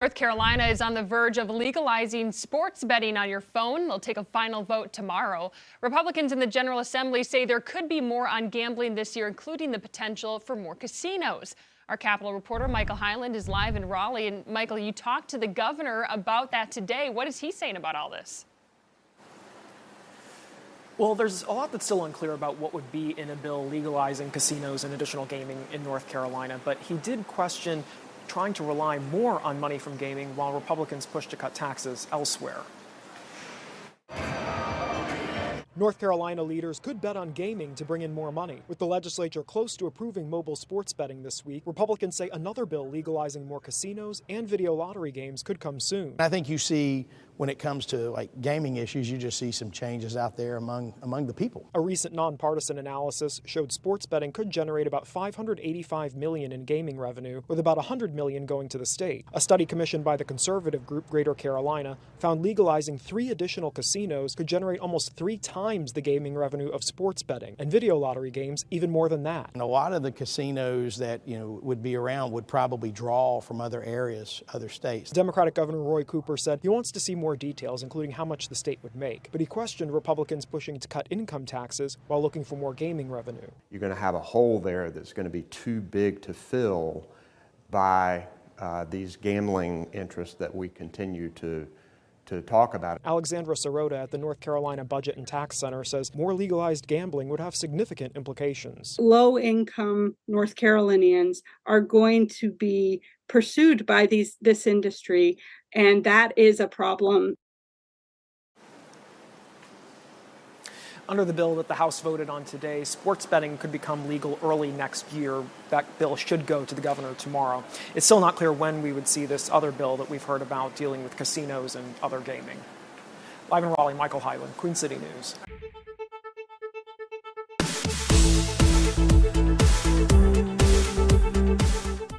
North Carolina is on the verge of legalizing sports betting on your phone. They'll take a final vote tomorrow. Republicans in the General Assembly say there could be more on gambling this year, including the potential for more casinos. Our Capitol reporter Michael Hyland is live in Raleigh. And Michael, you talked to the governor about that today. What is he saying about all this? Well, there's a lot that's still unclear about what would be in a bill legalizing casinos and additional gaming in North Carolina, but he did question trying to rely more on money from gaming while Republicans push to cut taxes elsewhere. North Carolina leaders could bet on gaming to bring in more money. With the legislature close to approving mobile sports betting this week, Republicans say another bill legalizing more casinos and video lottery games could come soon. I think you see, when it comes to gaming issues, you just see some changes out there among the people. A recent nonpartisan analysis showed sports betting could generate about $585 million in gaming revenue, with about $100 million going to the state. A study commissioned by the conservative group Greater Carolina found legalizing 3 additional casinos could generate almost 3 times the gaming revenue of sports betting, and video lottery games even more than that. And a lot of the casinos that would be around would probably draw from other areas, other states. Democratic Governor Roy Cooper said he wants to see more details, including how much the state would make, but he questioned Republicans pushing to cut income taxes while looking for more gaming revenue. You're going to have a hole there that's going to be too big to fill by these gambling interests that we continue to talk about. Alexandra Sirota at the North Carolina Budget and Tax Center says more legalized gambling would have significant implications. Low-income North Carolinians are going to be pursued by this industry, and that is a problem. Under the bill that the House voted on today, sports betting could become legal early next year. That bill should go to the governor tomorrow. It's still not clear when we would see this other bill that we've heard about dealing with casinos and other gaming. Live in Raleigh, Michael Hyland, Queen City News.